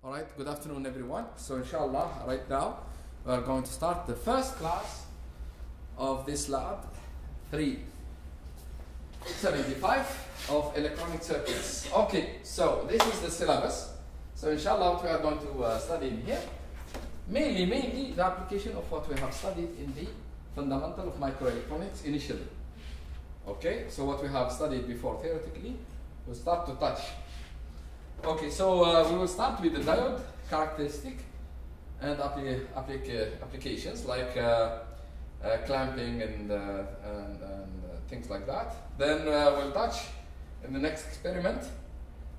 Alright, good afternoon everyone. So inshallah, right now we are going to start the first class of this lab 375 of electronic circuits. Okay, so this is the syllabus. So inshallah what we are going to study in here, mainly the application of what we have studied in the fundamental of microelectronics initially. Okay, so what we have studied before theoretically, we'll start to touch. Okay, so we will start with the diode characteristic and applications like clamping and things like that. Then we'll touch in the next experiment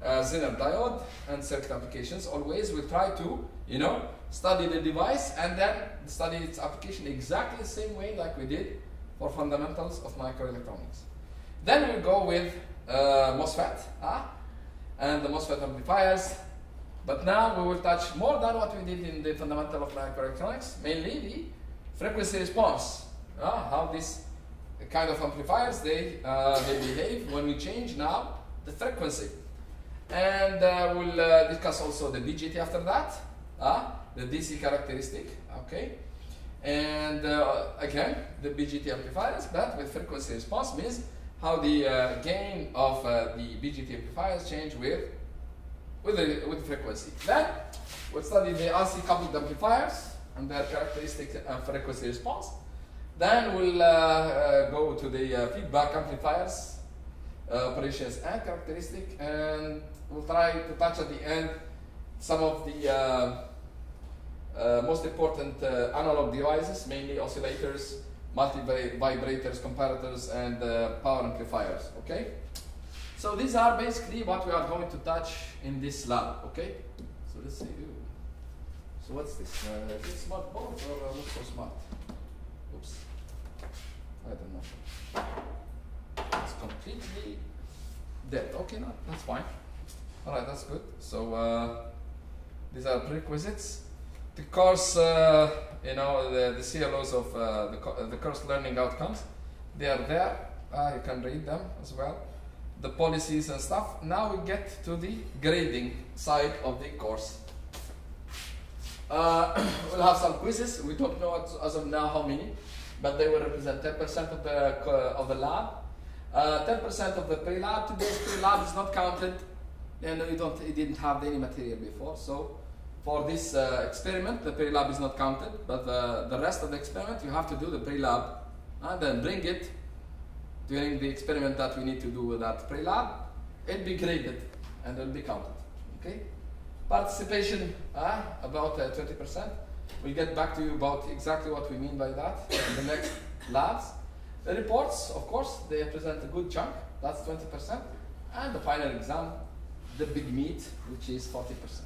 Zener diode and circuit applications. Always we'll try to, study the device and then study its application exactly the same way like we did for fundamentals of microelectronics. Then we'll go with MOSFET. And the MOSFET amplifiers, but now we will touch more than what we did in the fundamental of microelectronics, mainly the frequency response, how these kind of amplifiers they behave when we change now the frequency. And we'll discuss also the BGT after that, the DC characteristic, okay? And again, the BGT amplifiers, but with frequency response means how the gain of the BGT amplifiers change with the frequency. Then we'll study the RC coupled amplifiers and their characteristic frequency response. Then we'll go to the feedback amplifiers, operations and characteristic, and we'll try to touch at the end some of the most important analog devices, mainly oscillators, multi-vibrators, comparators, and power amplifiers, okay? So these are basically what we are going to touch in this lab, okay? So let's see. So what's this? Is it smart board or not so smart? Oops. I don't know. It's completely dead. Okay, no, that's fine. All right, that's good. So these are prerequisites. The course, the CLOs of the course learning outcomes, they are there. You can read them as well. The policies and stuff. Now we get to the grading side of the course. We'll have some quizzes. We don't know as of now how many, but they will represent 10% of the lab. 10% of the pre-lab. Today's pre-lab is not counted, and you didn't have any material before, so. For this experiment, the pre-lab is not counted, but the rest of the experiment, you have to do the pre-lab and then bring it during the experiment that we need to do with that pre-lab. It'll be graded and it'll be counted. Okay? Participation, about 20%. We'll get back to you about exactly what we mean by that in the next labs. The reports, of course, they represent a good chunk. That's 20%. And the final exam, the big meat, which is 40%.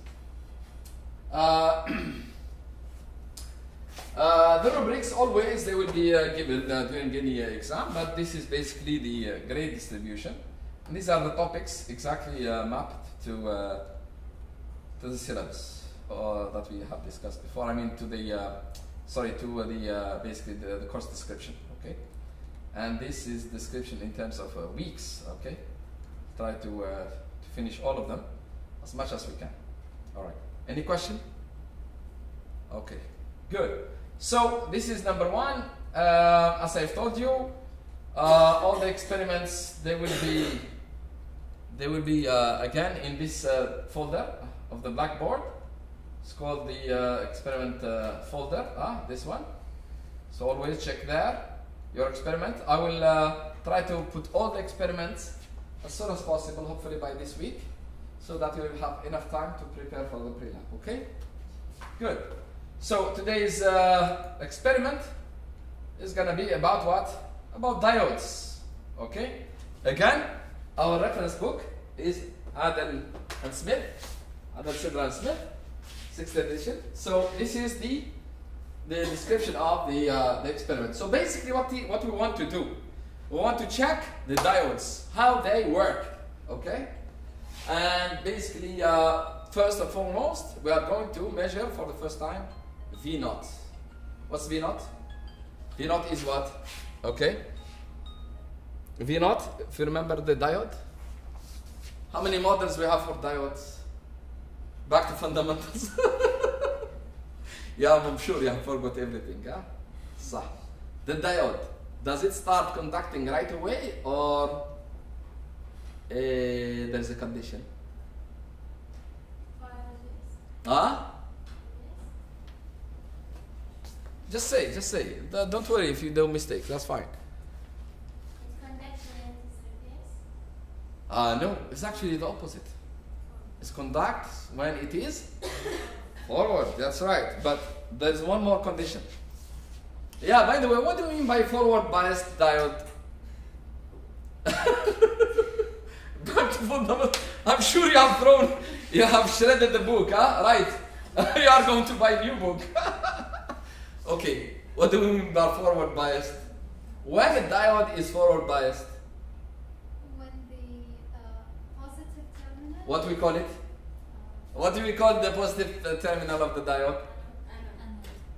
The rubrics always they will be given during any exam, but this is basically the grade distribution. And these are the topics exactly mapped to the syllabus that we have discussed before. I mean to the basically the course description. Okay, and this is description in terms of weeks. Okay, try to finish all of them as much as we can. All right. Any question? Okay, good. So this is number one. As I've told you, all the experiments they will be again in this folder of the blackboard. It's called the experiment folder. This one. So always check there your experiment. I will try to put all the experiments as soon as possible, hopefully by this week, so that you will have enough time to prepare for the pre-lab, okay? Good. So today's experiment is gonna be about what? About diodes, okay? Again, our reference book is Adel and Smith, Adel Sidra and Smith, 6th edition. So this is the description of the experiment. So basically what we want to do, we want to check the diodes, how they work, okay? And basically, first and foremost, we are going to measure for the first time V0. What's V0? V0 is what? Okay. V0, if you remember the diode. How many models we have for diodes? Back to fundamentals. Yeah, I'm sure you have forgot everything, huh? صح. The diode, does it start conducting right away or there's a condition? Huh? Just say. Don't worry if you do mistake, that's fine. No, it's actually the opposite. It's conduct when it is forward, that's right. But there's one more condition. Yeah, by the way, what do you mean by forward biased diode? Back to fundamental. I'm sure you have shredded the book, huh? Right. You are going to buy a new book. Okay, what do we mean by forward biased? When a diode is forward biased? When the positive terminal. What we call it? What do we call the positive terminal of the diode? Anode.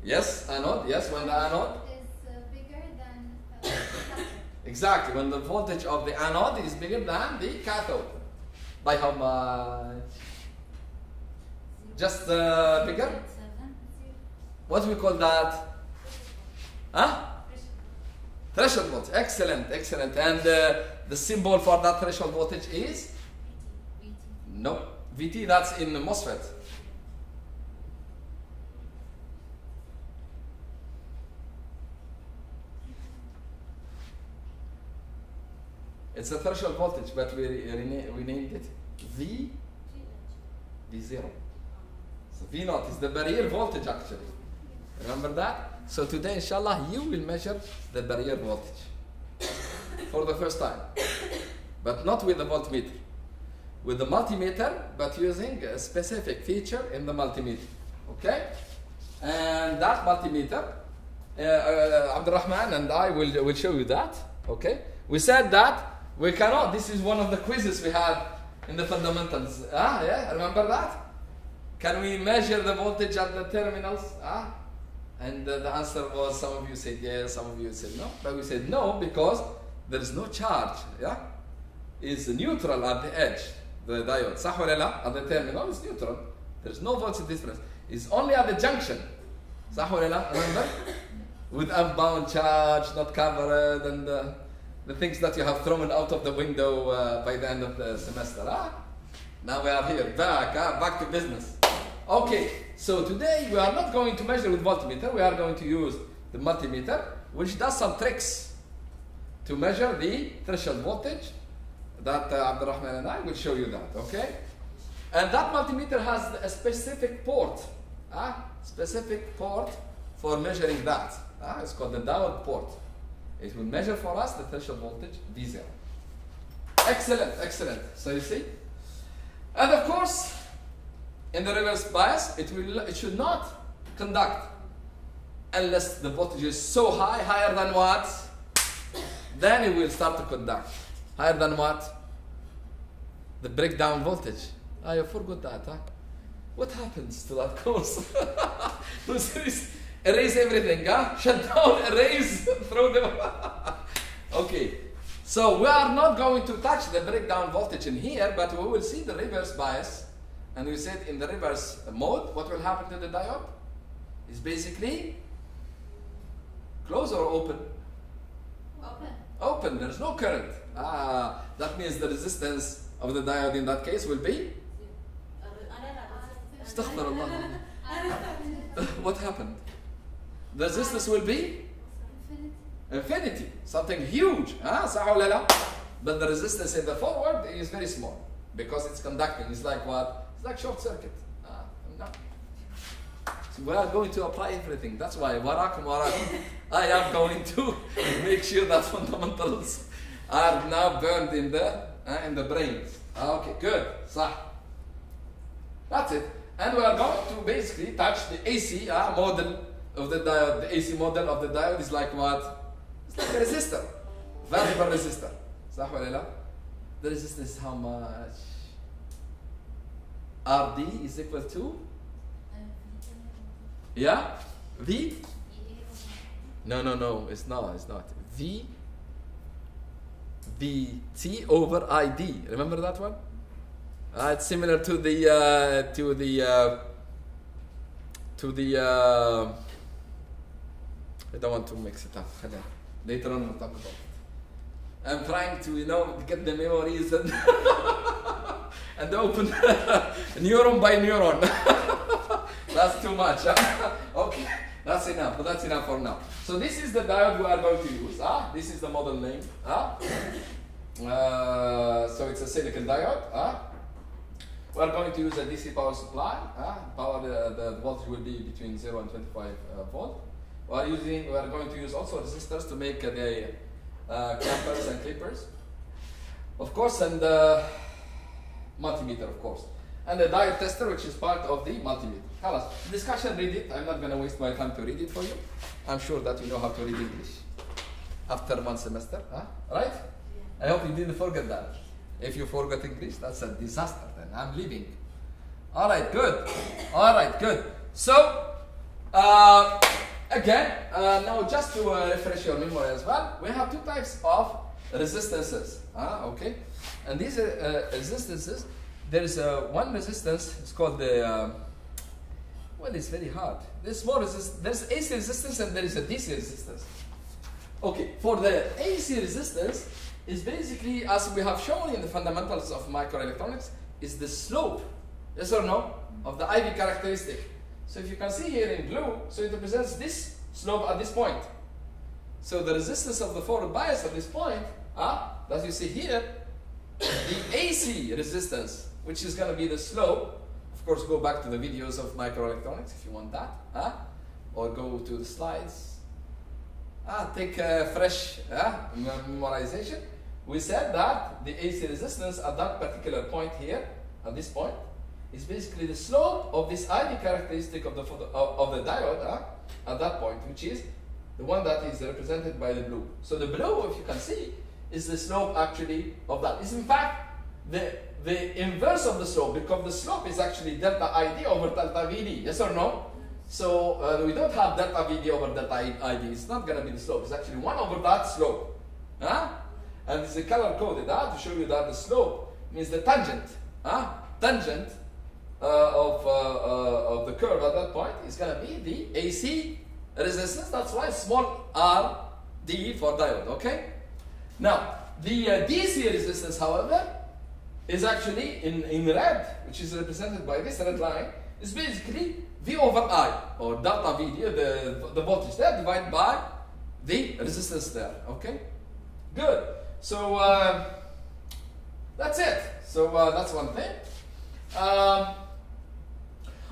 Yes, anode. Yes, when the anode is bigger than cathode. Exactly, when the voltage of the anode is bigger than the cathode. By how much? Just bigger? What do we call that? Huh? Threshold voltage. Excellent, excellent. And the symbol for that threshold voltage is? VT. No. VT, that's in the MOSFET. It's a threshold voltage, but we named it V0. So V0 is the barrier voltage actually. Remember that? So today, inshallah, you will measure the barrier voltage for the first time. But not with the voltmeter. With the multimeter, but using a specific feature in the multimeter. Okay? And that multimeter, Abdurrahman and I will show you that. Okay? We said that we cannot, this is one of the quizzes we had in the fundamentals. Yeah, remember that? Can we measure the voltage at the terminals? And the answer was, some of you said yes, some of you said no. But we said no because there is no charge. Yeah? It's neutral at the edge, the diode. صح ولا لا? At the terminal it's neutral. There's no voltage difference. It's only at the junction. صح ولا لا? Remember? With unbound charge, not covered, and the things that you have thrown out of the window by the end of the semester. Now we are here, back to business. Okay, so today we are not going to measure with voltmeter, we are going to use the multimeter, which does some tricks to measure the threshold voltage that Abdurrahman and I will show you that, okay? And that multimeter has a specific port, specific port for measuring that. It's called the diode port. It will measure for us the threshold voltage V0. Excellent, excellent. So you see? And of course, in the reverse bias, it should not conduct unless the voltage is so high, higher than what? Then it will start to conduct. Higher than what? The breakdown voltage. You forgot that, huh? What happens to that course? Erase everything, huh? Shut down, erase, throw them. Okay. So we are not going to touch the breakdown voltage in here, but we will see the reverse bias. And we said in the reverse mode, what will happen to the diode? Is basically close or open? Open. Open, there's no current. That means the resistance of the diode in that case will be? Astaghfirullah. What happened? The resistance will be? Infinity. Something huge. صح ولا لا? But the resistance in the forward is very small because it's conducting. It's like what? It's like short circuit. No. So we are going to apply everything. That's why warakum. I am going to make sure that fundamentals are now burned in the brains. Okay, good. صح. That's it. And we are going to basically touch the AC model of the diode. The AC model of the diode is like what? It's like a resistor, variable resistor. صح ولا لا? The resistance is how much? RD is equal to? Yeah? V? No, it's not. VT over ID. Remember that one? It's similar to the I don't want to mix it up. Later on we'll talk about it. I'm trying to, get the memories and and open neuron by neuron. That's too much. Okay, that's enough. But that's enough for now. So this is the diode we are going to use. This is the model name. So it's a silicon diode. We are going to use a DC power supply. The voltage will be between 0 and 25 volt. We are going to use also resistors to make the clampers and clippers, of course, and multimeter, of course, and the diode tester, which is part of the multimeter. Halas. Discussion, read it. I'm not going to waste my time to read it for you. I'm sure that you know how to read English after 1 semester, right? Yeah. I hope you didn't forget that. If you forgot English, that's a disaster. Then I'm leaving. All right, good. All right, good. So. Again, now just to refresh your memory as well, we have 2 types of resistances. Okay, and these resistances, there is one resistance. It's called the well, it's very hard. There's more resistance. There's AC resistance and there is a DC resistance. Okay, for the AC resistance, is basically, as we have shown in the fundamentals of microelectronics, is the slope, yes or no, of the IV characteristic. So if you can see here in blue, so it represents this slope at this point. So the resistance of the forward bias at this point, that you see here, the AC resistance, which is going to be the slope. Of course, go back to the videos of microelectronics if you want that, or go to the slides. Take a fresh memorization. We said that the AC resistance at that particular point here, at this point, is basically the slope of this IV characteristic of the diode at that point, which is the one that is represented by the blue. So the blue, if you can see, is the slope actually of that. It's in fact the inverse of the slope, because the slope is actually delta ID over delta VD. Yes or no? So we don't have delta VD over delta ID. It's not going to be the slope. It's actually 1 over that slope. And it's color coded to show you that the slope means the tangent. Tangent of the curve at that point is going to be the AC resistance. That's why small r d for diode. Okay. Now the DC resistance, however, is actually in red, which is represented by this red line. Is basically V over I, or delta VD, the voltage there divided by the resistance there. Okay. Good. So that's it. So that's one thing.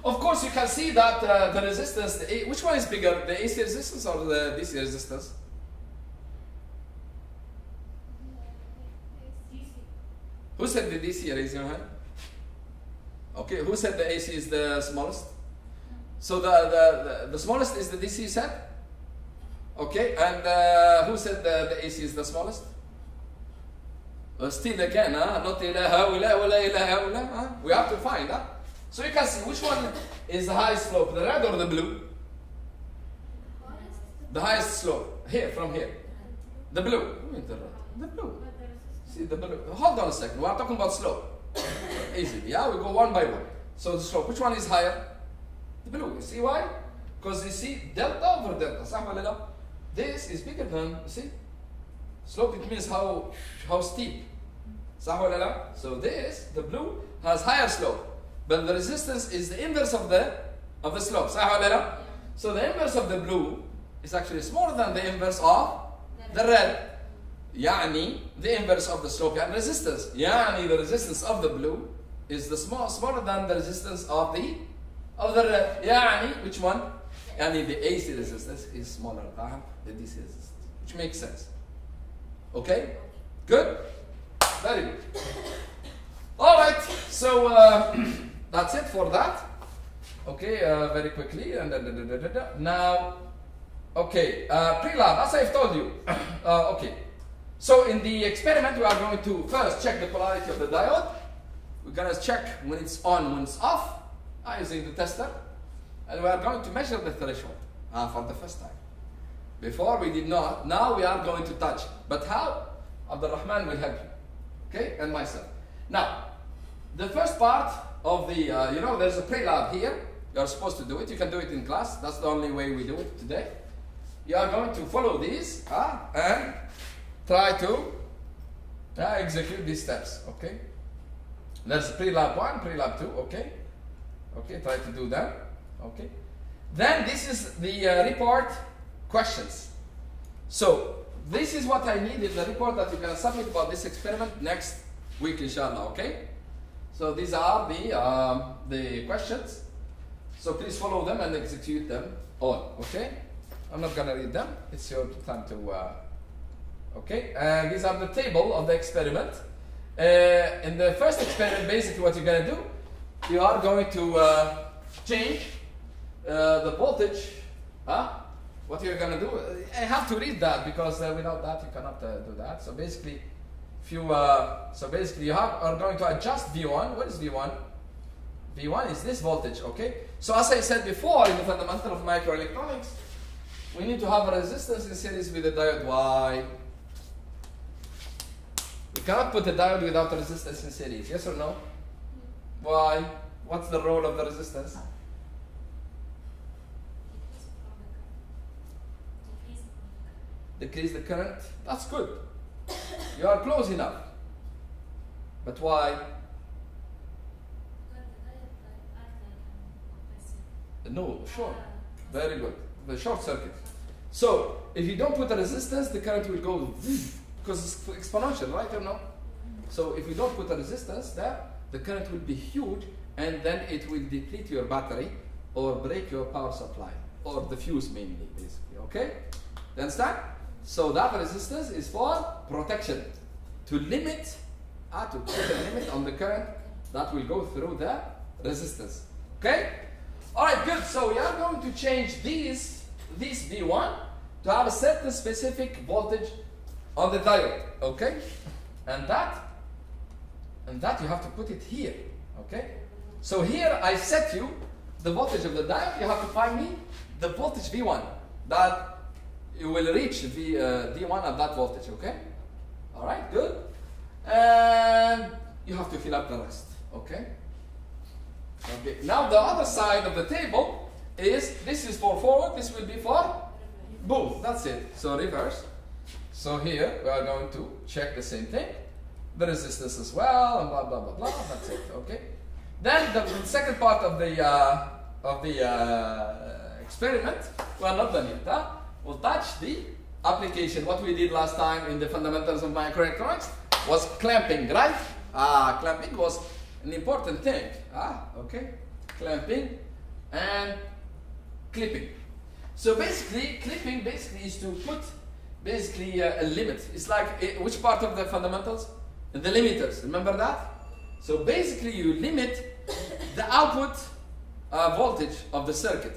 Of course, you can see that the resistance, which one is bigger, the AC resistance or the DC resistance? DC. Who said the DC? Raise your hand. Okay, who said the AC is the smallest? So the smallest is the DC, you said? Okay, and who said the AC is the smallest? Still again, not ilaha wala ilaha wala. We have to find. So you can see which one is the highest slope, the red or the blue? The highest slope, here, from here. The blue. The blue. See the blue. Hold on a second. We are talking about slope. Easily, we go one by one. So the slope, which one is higher? The blue. You see why? Because you see delta over delta. This is bigger than, you see? Slope, it means how steep. So this, the blue, has higher slope. But the resistance is the inverse of the slope. So the inverse of the blue is actually smaller than the inverse of the red. يعني the inverse of the slope and resistance. يعني the resistance of the blue is the smaller than the resistance of the red. يعني which one? يعني the AC resistance is smaller than the DC resistance, which makes sense. Okay? Good? Very good. All right. So that's it for that. Okay, very quickly. Now, okay, pre-lab, as I've told you. Okay. So in the experiment, we are going to first check the polarity of the diode. We're going to check when it's on, when it's off, using the tester. And we are going to measure the threshold for the first time. Before we did not. Now we are going to touch. But how? Abdul Rahman will help you. Okay? And myself. Now, the first part of the, you know, there's a pre-lab here. You're supposed to do it. You can do it in class. That's the only way we do it today. You are going to follow these and try to execute these steps. Okay. There's pre-lab 1, pre-lab 2. Okay. Okay. Try to do that. Okay. Then this is the report questions. So this is what I need in the report that you can submit about this experiment next week, inshallah. Okay. So these are the questions. So please follow them and execute them all. Okay. I'm not gonna read them. It's your time to. Okay. And these are the table of the experiment. In the first experiment, basically what you're gonna do, you are going to change the voltage. What you're gonna do? I have to read that because without that you cannot do that. So basically, if you you are going to adjust V1. What is V1? V1 is this voltage. Okay. So as I said before in the fundamental of microelectronics, we need to have a resistance in series with a diode. Why? We cannot put a diode without a resistance in series. Yes or no? Why? What's the role of the resistance? Decrease the current. That's good. You are close enough. But why? No, short. Very good. The short circuit. So, if you don't put a resistance, the current will go because it's exponential, right or no? So, if you don't put a resistance there, the current will be huge and then it will deplete your battery or break your power supply or the fuse mainly, basically. Okay? You understand? So, that resistance is for protection to limit, to put a limit on the current that will go through the resistance. Okay? Alright, good. So we are going to change this V1 to have a certain specific voltage on the diode. Okay? And that you have to put it here. Okay? So here I set you the voltage of the diode. You have to find me the voltage V1 that you will reach D1 at that voltage. Okay? Alright, good. And you have to fill up the rest. Okay? Okay. Now the other side of the table is, this is for forward, this will be for both. That's it. So reverse. So here we are going to check the same thing. The resistance as well, and blah blah blah blah. That's it. Okay. Then the second part of the experiment, we are not done yet. We'll touch the application. What we did last time in the fundamentals of microelectronics was clamping, right? Clamping was an important thing. Okay. Clamping and clipping. So basically, clipping is to put a limit. It's like which part of the fundamentals? The limiters. Remember that? So basically, you limit the output voltage of the circuit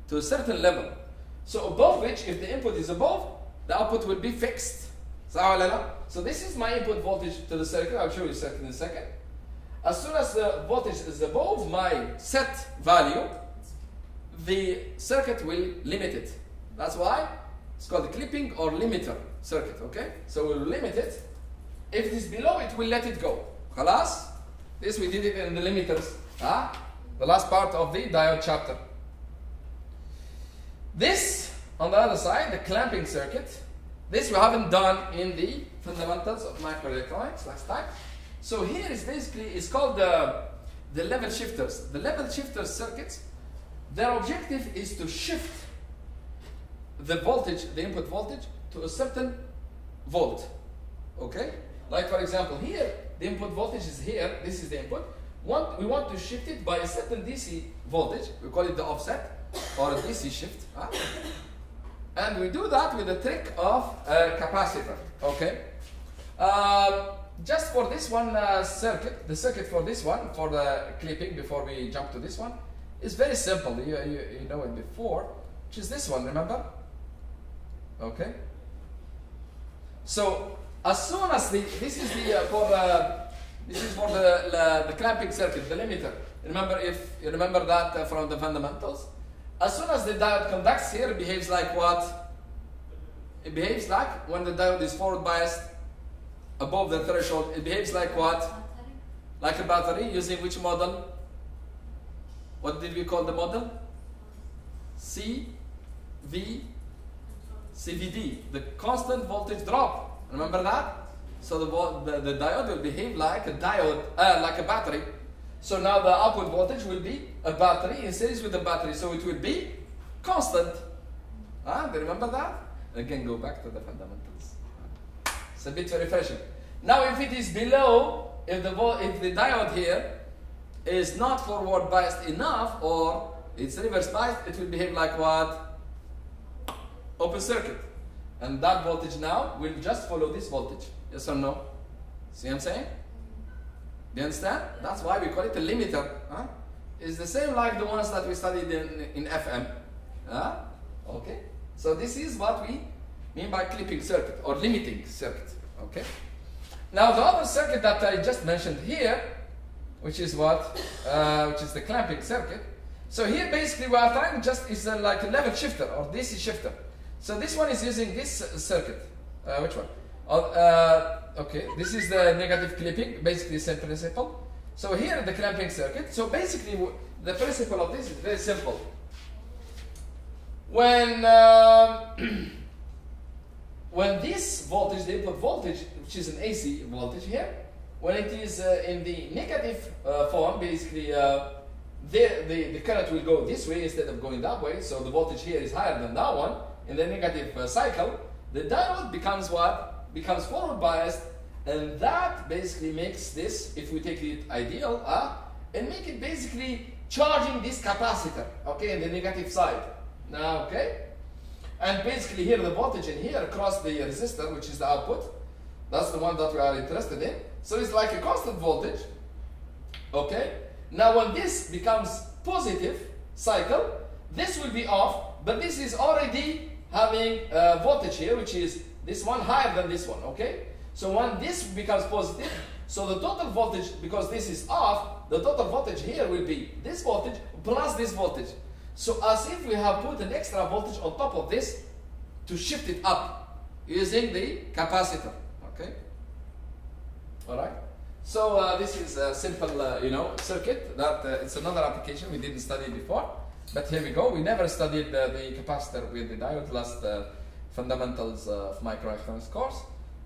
to a certain level. So above which, if the input is above, the output will be fixed. So this is my input voltage to the circuit. I'll show you a circuit in a second. As soon as the voltage is above my set value, the circuit will limit it. That's why it's called the clipping or limiter circuit. Okay? So we'll limit it. If it is below, it will let it go. Khalas? This we did it in the limiters. The last part of the diode chapter. This, on the other side, the clamping circuit. This we haven't done in the fundamentals of microelectronics last time. So here is basically, it's called the level shifters. The level shifter circuits, their objective is to shift the voltage, the input voltage, to a certain volt. Okay? Like for example, here, the input voltage is here, this is the input. We want to shift it by a certain DC voltage, we call it the offset, or a DC shift. And we do that with the trick of a capacitor. Okay? Just for this one circuit, the circuit for this one, for the clipping, before we jump to this one, is very simple. You know it before, which is this one, remember? Okay? So, as soon as this is for the clamping circuit, the limiter. Remember, if you remember that from the fundamentals, as soon as the diode conducts here, it behaves like what? It behaves like when the diode is forward biased above the threshold. It behaves like what? Like a battery using which model? What did we call the model? CVD, the constant voltage drop. Remember that? So the diode will behave like a diode, like a battery. So now the output voltage will be a battery in series with the battery. So it will be constant. Do you remember that? Again, go back to the fundamentals. It's a bit refreshing. Now, if it is below, if the diode here is not forward biased enough or it's reverse biased, it will behave like what? Open circuit. And that voltage now will just follow this voltage. Yes or no? See what I'm saying? Do you understand? That's why we call it a limiter. It's the same like the ones that we studied in FM. Okay. So this is what we mean by clipping circuit or limiting circuit. Okay. Now the other circuit that I just mentioned here, which is what? Which is the clamping circuit. So here basically we are trying is like a level shifter or DC shifter. So this one is using this circuit. Which one? Okay, this is the negative clipping, basically the same principle. So here the clamping circuit. So basically the principle of this is very simple. When when this voltage, the input voltage, which is an AC voltage here, when it is in the negative form, basically the current will go this way instead of going that way. So the voltage here is higher than that one. In the negative cycle, the diode becomes what? Becomes forward biased, and that basically makes this, if we take it ideal, and make it basically charging this capacitor, okay, in the negative side. Now, okay? And basically here the voltage in here across the resistor, which is the output, that's the one that we are interested in. So it's like a constant voltage, okay? Now when this becomes positive cycle, this will be off, but this is already having voltage here, which is this one higher than this one, okay? So when this becomes positive, so the total voltage, because this is off, the total voltage here will be this voltage plus this voltage. So as if we have put an extra voltage on top of this to shift it up using the capacitor, okay? All right. So this is a simple, circuit that it's another application we didn't study before. But here we go. We never studied the capacitor with the diode last fundamentals of microelectronics course.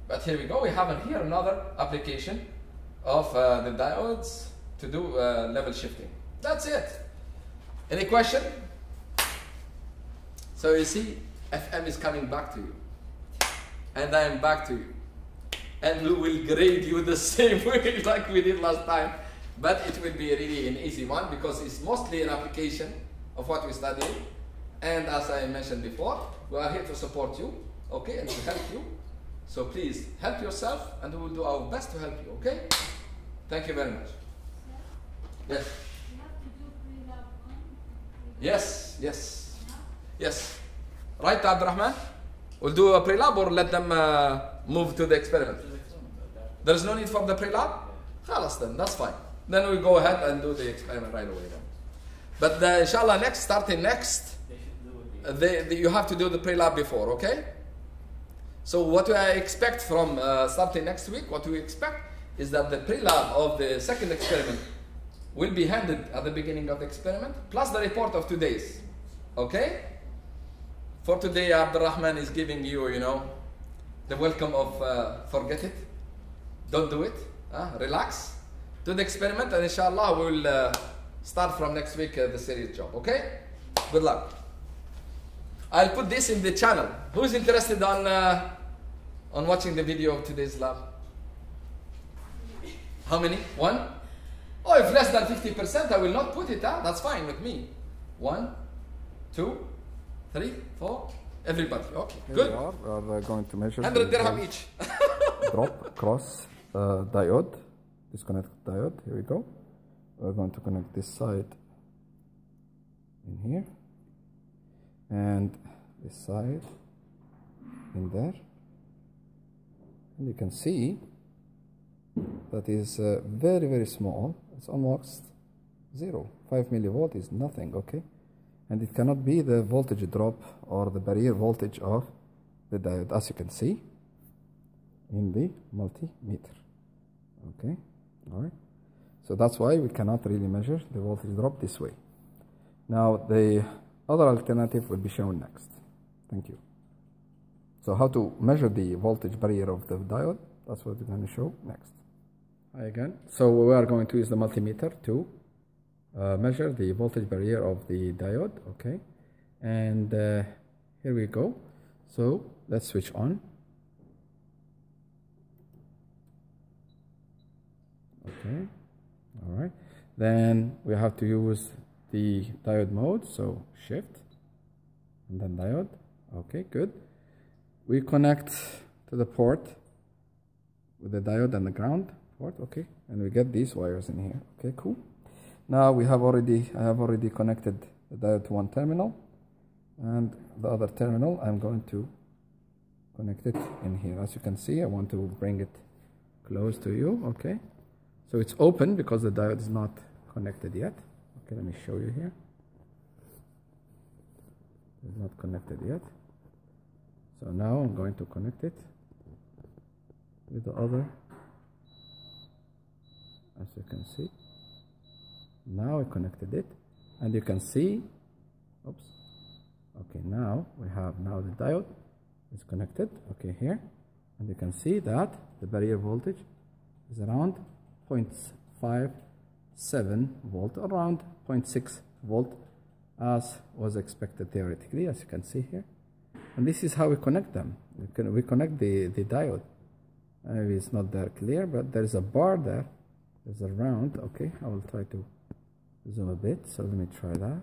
But here we go. We have here another application of the diodes to do level shifting. That's it. Any question? So you see, FM is coming back to you. And I am back to you. And we will grade you the same way like we did last time. But it will be really an easy one because it's mostly an application of what we studied. And as I mentioned before, we are here to support you, okay, and to help you. So please help yourself and we will do our best to help you, okay? Thank you very much. Yes? You have to do pre-lab on? Yes, yes. Yes. Right, Abdurrahman? We'll do a pre-lab or let them move to the experiment? There's no need for the pre-lab? Khalas then, that's fine. Then we go ahead and do the experiment right away then. But inshallah starting next, you have to do the pre-lab before, okay? So what I expect from starting next week, what we expect is that the pre-lab of the second experiment will be handed at the beginning of the experiment, plus the report of today's, okay? For today, Abdurrahman is giving you, the welcome of forget it, don't do it, relax, do the experiment, and inshallah we'll start from next week the serious job, okay? Good luck. I'll put this in the channel. Who's interested on watching the video of today's lab? How many? One? Oh, if less than 50%, I will not put it. That's fine with me. 1, 2, 3, 4. Everybody. Okay, Here good. we are going to measure 100 the dirham each. drop across diode, disconnect diode. Here we go. We're going to connect this side in here and this side in there, and you can see that is very, very small. It's almost 0. 5 millivolt is nothing, okay? And it cannot be the voltage drop or the barrier voltage of the diode, as you can see in the multimeter, okay? All right. So that's why we cannot really measure the voltage drop this way. Now the other alternative will be shown next. Thank you. So how to measure the voltage barrier of the diode, that's what we're going to show next. Hi again. So we are going to use the multimeter to measure the voltage barrier of the diode, okay? And here we go. So let's switch on. Okay, all right. Then we have to use the diode mode, so shift and then diode. Okay, good. We connect to the port with the diode and the ground port, okay, and we get these wires in here. Okay, cool. Now I have already connected the diode to one terminal, and the other terminal I'm going to connect it in here. As you can see, I want to bring it close to you. Okay, so it's open because the diode is not connected yet. Okay, let me show you here. It's not connected yet. So now I'm going to connect it with the other, as you can see. Now I connected it, and you can see, oops, okay, now we have the diode is connected, okay, here, and you can see that the barrier voltage is around 0.57 volt, around 0.6 volt, as was expected theoretically, as you can see here. And this is how we connect them. We connect the diode. Maybe it's not that clear, but there's a bar there. There's a round. Okay, I will try to zoom a bit. So let me try that.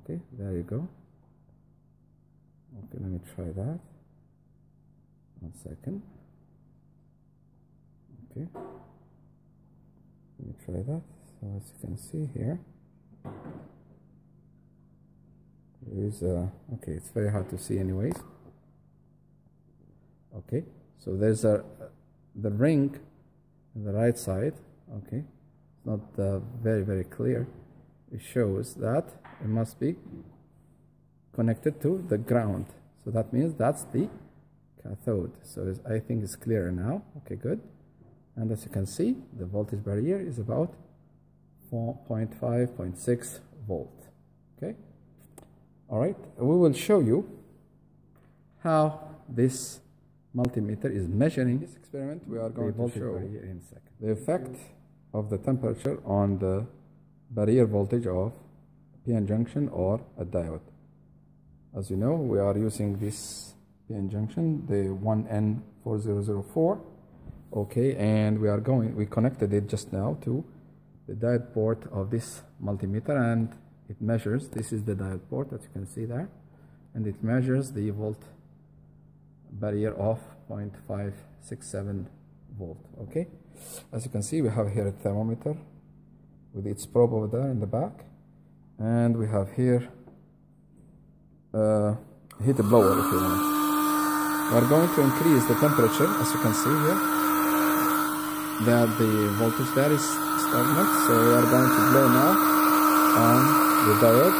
Okay, there you go. Okay, let me try that. 1 second. Okay, let me try that. So as you can see here, there is okay, it's very hard to see anyways. Okay, so there's the ring on the right side. Okay, it's not very clear. It shows that it must be connected to the ground, so that means that's the cathode. So I think it's clearer now. Okay, good. And as you can see, the voltage barrier is about 0.6 volt. Okay, all right, we will show you how this multimeter is measuring. This experiment we are going to show in a second the effect of the temperature on the barrier voltage of PN junction or a diode. As you know, we are using this PN junction, the 1N4004. Okay, and we connected it just now to the diode port of this multimeter, and it measures, this is the diode port that you can see there, and it measures the volt barrier of 0.567 volt. Okay, as you can see, we have here a thermometer with its probe over there in the back, and we have here a heater blower if you want. We are going to increase the temperature, as you can see here, that the voltage there is stagnant, so we are going to blow now on the diode,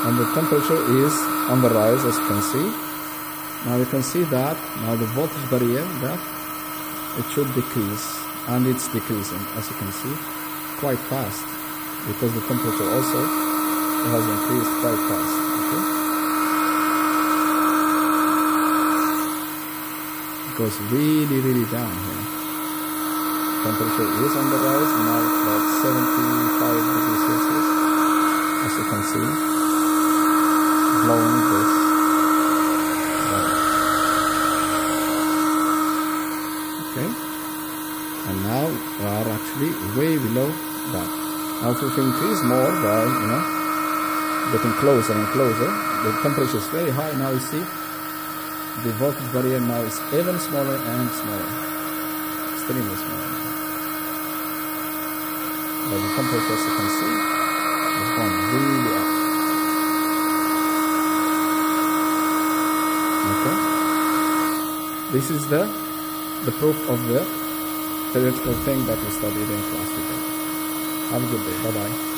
and the temperature is on the rise, as you can see. Now you can see that now the voltage barrier that it should decrease, and it's decreasing, as you can see, quite fast, because the temperature also has increased quite fast. Okay, it goes really down here. Temperature is on the rise, now it's about 75 degrees Celsius, as you can see, blowing this. Okay, and now we are actually way below that. Now if we increase more by, getting closer and closer, the temperature is very high. Now you see the voltage barrier now is even smaller and smaller, extremely smaller. But the temperature, as you can see, has gone really up. Okay, this is the proof of the theoretical thing that we studied in class today. Have a good day. Bye bye.